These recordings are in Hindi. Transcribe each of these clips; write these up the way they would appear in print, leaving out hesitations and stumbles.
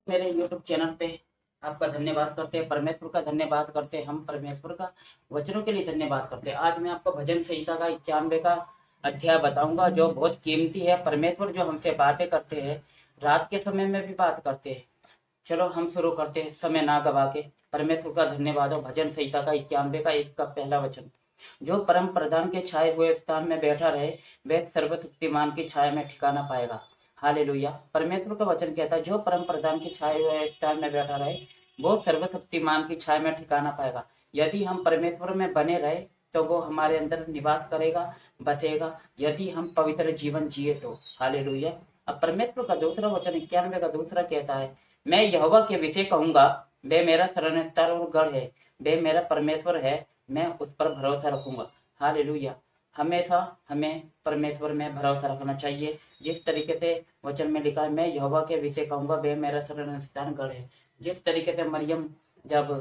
मेरे YouTube चैनल पे आपका धन्यवाद करते हैं, परमेश्वर का धन्यवाद करते हैं, हम परमेश्वर का वचनों के लिए धन्यवाद करते हैं। आज मैं आपको भजन संहिता का 91 का अध्याय बताऊंगा, जो बहुत कीमती है। परमेश्वर जो हमसे बातें करते हैं, रात के समय में भी बात करते हैं। चलो हम शुरू करते हैं, समय ना गवा के। परमेश्वर का धन्यवाद हो। भजन संहिता का 91 का 1 का पहला वचन। जो परम प्रधान के छाए हुए स्थान में बैठा रहे, वह सर्वशक्तिमान की छाया में ठिकाना पाएगा। हालेलुया। परमेश्वर का वचन कहता है, जो परम प्रधान की छाए हुए स्थान में बैठा रहे, वो सर्वशक्तिमान की छाया में ठिकाना पाएगा। यदि हम परमेश्वर में बने रहे तो वो हमारे अंदर निवास करेगा, बसेगा, यदि हम पवित्र जीवन जिए तो। हालेलुया। अब परमेश्वर का दूसरा वचन 91 का दूसरा कहता है, मैं यहोवा के विषय कहूंगा, वे मेरा शरणस्थल और गढ़ है, वे मेरा परमेश्वर है, मैं उस पर भरोसा रखूंगा। हालेलुया। हमेशा हमें परमेश्वर में भरोसा रखना चाहिए। जिस तरीके से वचन में लिखा है, मैं यहोवा के विषय कहूंगा, वे मेरा शरण स्थान गढ़ है। जिस तरीके से मरियम जब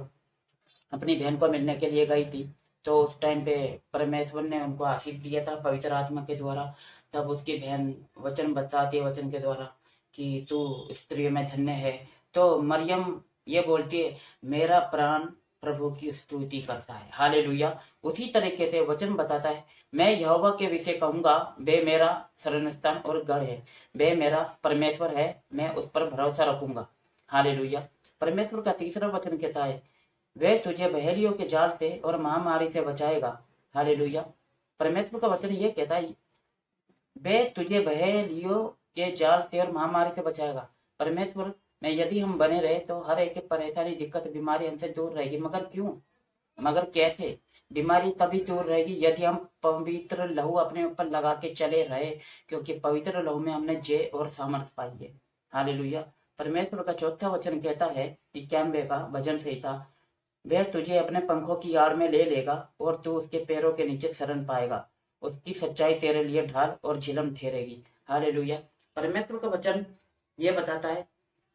अपनी बहन को मिलने के लिए गई थी, तो उस टाइम पे परमेश्वर ने उनको आशीष दिया था पवित्र आत्मा के द्वारा। तब उसकी बहन वचन बताती है, वचन के द्वारा, कि तू स्त्रियों में धन्य है। तो मरियम ये बोलती है, मेरा प्राण प्रभु की स्तुति करता है। हालेलुया। उसी तरीके से वचन बताता है, मैं यहोवा के विषय कहूंगा, वे मेरा शरण स्थान और गढ़ है, वे मेरा परमेश्वर है, मैं उस पर भरोसा रखूंगा। हालेलुया। परमेश्वर का तीसरा वचन कहता है, वह तुझे बहेलियों के जाल से और महामारी से बचाएगा। हालेलुया। परमेश्वर का वचन ये कहता है, वह तुझे बहेलियों के जाल से और महामारी से बचाएगा। परमेश्वर में यदि हम बने रहे तो हर एक परेशानी, दिक्कत, बीमारी हमसे दूर रहेगी। मगर क्यों? मगर कैसे? बीमारी तभी दूर रहेगी यदि हम पवित्र लहू अपने ऊपर लगा के चले रहे, क्योंकि पवित्र लहू में हमने जय और सामर्थ पाई है। हालेलुया। परमेश्वर का चौथा वचन कहता है 91 का भजन संहिता, वह तुझे अपने पंखों की आड़ में ले लेगा और तू उसके पैरों के नीचे शरण पाएगा। उसकी सच्चाई तेरे लिए ढाल और झिलम ठहरेगी। हालेलुया। परमेश्वर का वचन ये बताता है,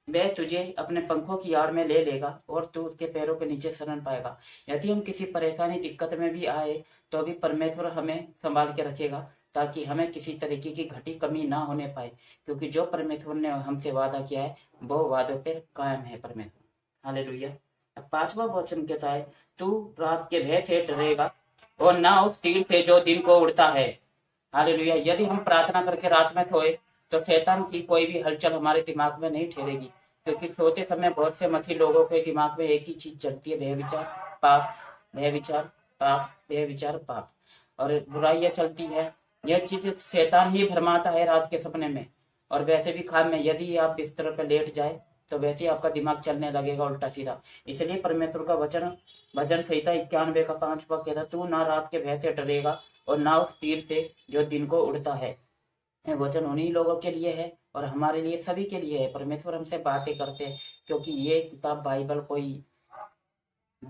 वह तुझे अपने पंखों की आड़ में ले लेगा और तू उसके पैरों के नीचे शरण पाएगा। यदि हम किसी परेशानी, दिक्कत में भी आए, तो भी परमेश्वर हमें संभाल के रखेगा, ताकि हमें किसी तरीके की घटी कमी ना होने पाए, क्योंकि जो परमेश्वर ने हमसे वादा किया है, वो वादों पे कायम है परमेश्वर। हालेलुया। अब पांचवा वचन कहता है, तू रात के भय से डरेगा और ना उस तीर से जो दिन को उड़ता है। हालेलुया। यदि हम प्रार्थना करके रात में सोए, तो शैतान की कोई भी हलचल हमारे दिमाग में नहीं ठहरेगी, क्योंकि सोते समय बहुत से मसीह लोगों के दिमाग में एक ही चीज चलती है, भय विचार पाप, भय विचार पाप, भय विचार पाप, और बुराइयां चलती है। यह चीज शैतान ही भरमाता है रात के सपने में। और वैसे भी खान में यदि आप बिस्तर पर लेट जाए, तो वैसे ही आपका दिमाग चलने लगेगा उल्टा सीधा। इसलिए परमेश्वर का वचन भजन संहिता 91 का 5वां कहता, तू ना रात के भय से डरेगा और ना उस तीर से जो दिन को उड़ता है। वचन उन्हीं लोगों के लिए है और हमारे लिए, सभी के लिए है। परमेश्वर हमसे बातें करते हैं, क्योंकि ये किताब बाइबल कोई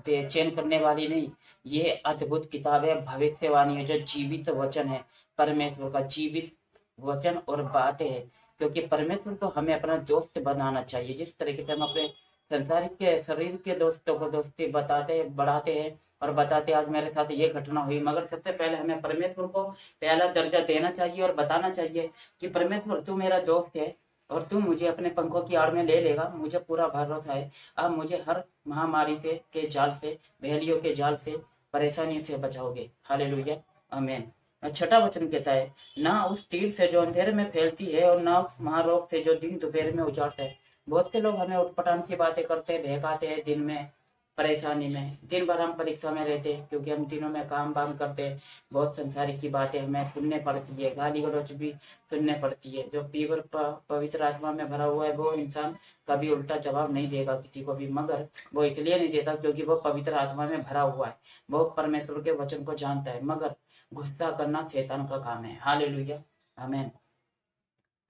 बेचैन करने वाली नहीं, ये अद्भुत किताब है, भविष्यवाणी है, जो जीवित वचन है, परमेश्वर का जीवित वचन और बातें है। क्योंकि परमेश्वर को हमें अपना दोस्त बनाना चाहिए। जिस तरीके से हम अपने संसारिक के शरीर के दोस्तों को दोस्ती बताते बढ़ाते हैं और बताते, आज मेरे साथ ये घटना हुई, मगर सबसे पहले हमें परमेश्वर को पहला दर्जा देना चाहिए और बताना चाहिए कि परमेश्वर तू मेरा दोस्त है और तू मुझे अपने पंखों की आड़ में ले लेगा। मुझे पूरा भरोसा है, आप मुझे हर महामारी से के जाल से, बहेलियों के जाल से, परेशानियों से बचाओगे। हालेलुया। आमीन। और छठा वचन कहता है, ना उस तीर से जो अंधेरे में फैलती है और ना उस महारोग से जो दिन दोपहर में उजाड़ता है। बहुत से लोग हमें उटपटांग सी बातें करते हैं, बहकाते हैं दिन में, परेशानी में। दिन भर हम परीक्षा में रहते हैं, क्योंकि हम दिनों में काम वाम करते हैं। बहुत संसारिक की बातें हमें सुनने पड़ती है, गाली गलौज भी सुनने पड़ती है। जो पीवर पवित्र आत्मा में भरा हुआ है, वो इंसान कभी उल्टा जवाब नहीं देगा किसी को भी, मगर वो इसलिए नहीं देता क्योंकि वो पवित्र आत्मा में भरा हुआ है, वो परमेश्वर के वचन को जानता है। मगर गुस्सा करना शैतान का काम है। हालेलुया। आमीन।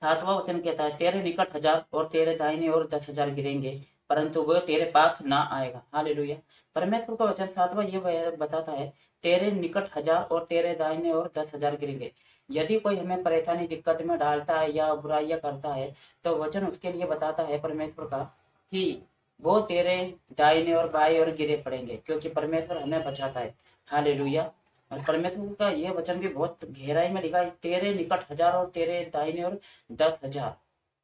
सातवां वचन कहता है, तेरे निकट 1000 और तेरे दाहिने ओर 10,000 गिरेंगे, परंतु वो तेरे पास ना आएगा। हालेलुया। परमेश्वर का वचन सातवां ये बताता है, तेरे निकट 1000 और तेरे दाहिने ओर 10,000 गिरेंगे। यदि कोई हमें परेशानी, दिक्कत में डालता है या बुराइयां करता है, तो वचन उसके लिए बताता है परमेश्वर का, कि वो तेरे दाहिने और बाएं ओर गिरे पड़ेंगे, क्योंकि परमेश्वर हमें बचाता है। हालेलुया। और परमेश्वर का यह वचन भी बहुत गहराई में लिखा है, तेरे निकट 1000 और तेरे दाहिने ओर 10,000,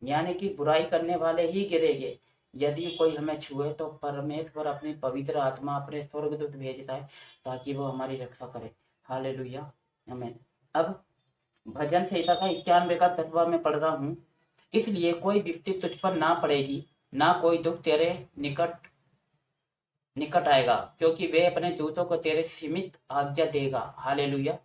यानी कि बुराई करने वाले ही गिरेंगे, यदि कोई हमें छुए तो परमेश्वर अपनी पवित्र आत्मा अपने स्वर्गदूत भेजता है ताकि वो हमारी रक्षा करे। हालेलुया, आमीन। अब भजन संहिता का 91 का 10वां मैं पढ़ रहा हूँ। इसलिए कोई विपत्ति तुझ पर ना पड़ेगी, ना कोई दुख तेरे निकट निकट आएगा, क्योंकि वे अपने दूतों को तेरे सीमित आज्ञा देगा। हालेलुया।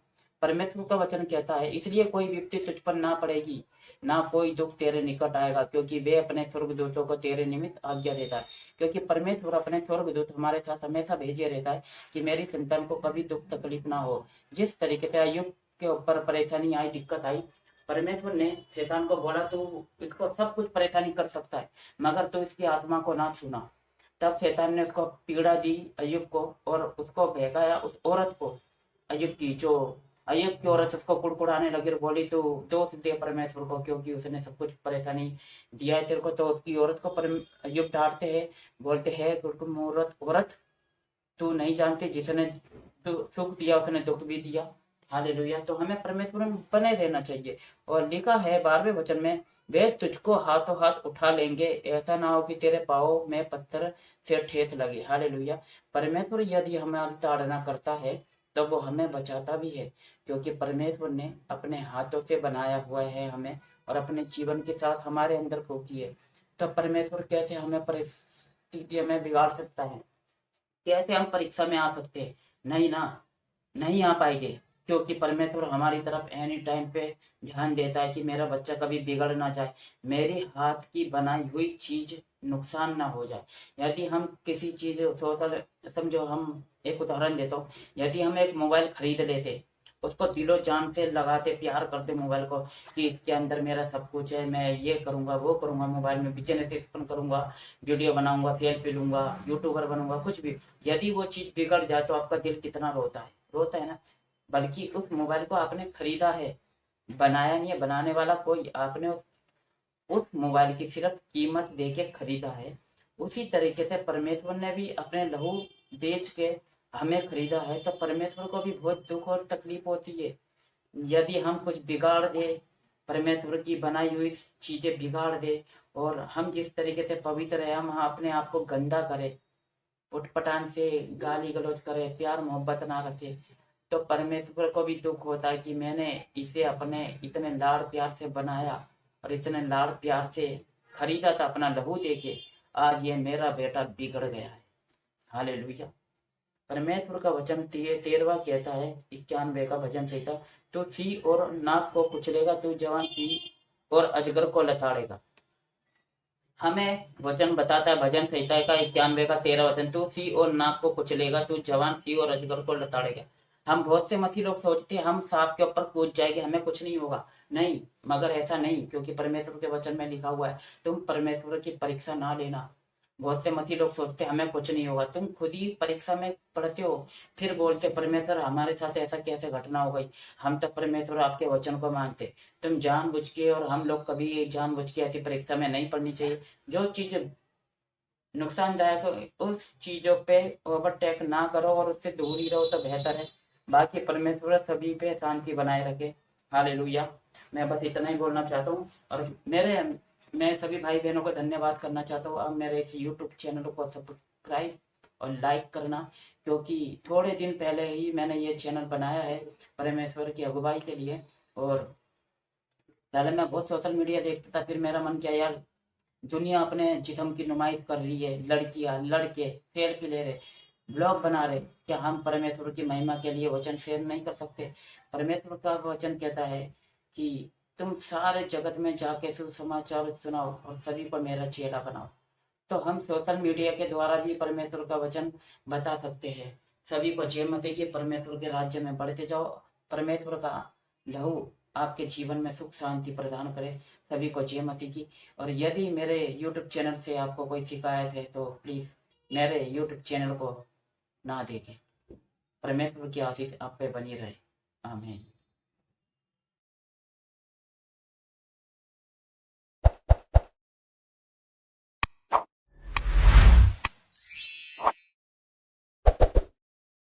परमेश्वर का वचन कहता है, इसलिए कोई विपत्ति तुझ पर ना पड़ेगी, ना कोई दुख तेरे निकट आएगा, क्योंकि वे अपने स्वर्गदूतों को तेरे निमित्त आज्ञा देता है। क्योंकि परमेश्वर अपने स्वर्गदूत हमारे साथ हमेशा भेजे रहता है कि मेरी संतान को कभी दुख तकलीफ ना हो। जिस तरीके से अय्यूब के ऊपर परेशानी आई, दिक्कत आई, परमेश्वर ने शैतान को बोला तू इसको सब कुछ परेशानी कर सकता है, मगर तू इसकी आत्मा को ना छूना। तब शैतान ने उसको पीड़ा दी अय्यूब को, और उसको बहकाया उस औरत को, अय्यूब की जो अय्यूब की औरत उसको कुड़कुड़ाने लगी और बोली तू दोष दे परमेश्वर को, क्योंकि उसने सब कुछ परेशानी दिया है तेरे को। तो उसकी औरत को अय्यूब डांटते हैं, बोलते हैं कुड़कुम औरत, तू नहीं जानती जिसने सुख दिया उसने दुख भी दिया। हालेलुया। तो हमें परमेश्वर में बने रहना चाहिए। और लिखा है 12वें वचन में, वे तुझको हाथों हाथ उठा लेंगे, ऐसा ना हो कि तेरे पाँव में पत्थर से ठेस लगे। हालेलुया। परमेश्वर यदि हमारी ताड़ना करता है तो वो हमें बचाता भी है, क्योंकि परमेश्वर ने अपने हाथों से बनाया हुआ है हमें, और अपने जीवन के साथ हमारे अंदर फूकी है। तो परमेश्वर कैसे हमें परिस्थिति में बिगाड़ सकता है? कैसे हम परीक्षा में आ सकते हैं? नहीं ना, नहीं आ पाएंगे, क्योंकि परमेश्वर हमारी तरफ एनी टाइम पे ध्यान देता है कि मेरा बच्चा कभी बिगड़ ना जाए, मेरे हाथ की बनाई हुई चीज नुकसान ना हो जाए। यदि हम किसी चीज सोशल, समझो हम एक उदाहरण देता हूँ, यदि हम एक मोबाइल खरीद लेते, उसको दिलो जान से लगाते, प्यार करते मोबाइल को कि इसके अंदर मेरा सब कुछ है, मैं ये करूंगा वो करूंगा, मोबाइल में बिजनेस ओपन करूंगा, वीडियो बनाऊंगा, सेल्फी लूंगा, यूट्यूबर बनूंगा, कुछ भी, यदि वो चीज बिगड़ जाए तो आपका दिल कितना रोता है? रोता है ना। बल्कि उस मोबाइल को आपने खरीदा है, बनाया नहीं है, बनाने वाला कोई, आपने उस मोबाइल की सिर्फ कीमत दे के खरीदा है। उसी तरीके से परमेश्वर ने भी अपने लहू बेच के हमें खरीदा है। तो परमेश्वर को भी बहुत दुख और तकलीफ होती है यदि हम कुछ बिगाड़ दे, परमेश्वर की बनाई हुई चीजें बिगाड़ दे, और हम जिस तरीके से पवित्र है हम अपने आप को गंदा करें, उठपटांग से गाली गलौज करे, प्यार मोहब्बत ना रखे, तो परमेश्वर को भी दुख होता है कि मैंने इसे अपने इतने लाड़ प्यार से बनाया और इतने लाड़ प्यार से खरीदा था अपना लहू देके, आज ये मेरा बेटा बिगड़ गया है। हालेलुया। परमेश्वर का वचन 13वां कहता है, 91 का भजन संहिता, तू सी और नाक को कुचलेगा, तू जवान सी और अजगर को लताड़ेगा। हमें वचन बताता है भजन संहिता का 91 का 13 वचन, तू सी और नाक को कुचलेगा, तू जवान सी और अजगर को लताड़ेगा। हम बहुत से मसीह लोग सोचते हैं हम सांप के ऊपर कूद जाएंगे, हमें कुछ नहीं होगा। नहीं, मगर ऐसा नहीं, क्योंकि परमेश्वर के वचन में लिखा हुआ है, तुम परमेश्वर की परीक्षा ना लेना। बहुत से मसीह लोग सोचते हैं हमें कुछ नहीं होगा। तुम खुद ही परीक्षा में पढ़ते हो, फिर बोलते परमेश्वर हमारे साथ ऐसा कैसे घटना हो गई, हम तो परमेश्वर आपके वचन को मानते। तुम जानबूझ के, और हम लोग कभी जानबूझ के ऐसी परीक्षा में नहीं पढ़नी चाहिए। जो चीज नुकसानदायक है उस चीजों पे ओवरटेक ना करो और उससे दूर ही रहो तो बेहतर है। बाकी परमेश्वर सभी पे शांति बनाए रखे। हालेलुया। मैं बस इतना ही बोलना चाहता हूँ, और मैं सभी भाई बहनों को धन्यवाद करना चाहता हूँ। अब मेरे इस यूट्यूब चैनल को सब्सक्राइब और लाइक करना, क्योंकि थोड़े दिन पहले ही मैंने ये चैनल बनाया है परमेश्वर की अगुवाई के लिए। और पहले मैं बहुत सोशल मीडिया देखता था, फिर मेरा मन किया यार दुनिया अपने जिस्म की नुमाइश कर रही है, लड़कियां लड़के सेल्फी ले रहे, ब्लॉग बना रहे, क्या हम परमेश्वर की महिमा के लिए वचन शेयर नहीं कर सकते? परमेश्वर का वचन कहता है कि तुम सारे जगत में जाके सुसमाचार सुनाओ और सभी को मेरा चेला बनाओ। तो हम सोशल मीडिया के द्वारा भी परमेश्वर का वचन बता सकते हैं सभी को। जय मसीह की। परमेश्वर के राज्य में बढ़ते जाओ। परमेश्वर का लहू आपके जीवन में सुख शांति प्रदान करे। सभी को जय मसीह की। और यदि मेरे YouTube चैनल से आपको कोई शिकायत है तो प्लीज मेरे YouTube चैनल को ना देखें। परमेश्वर की आशीष आप पे बनी रहे। आमीन।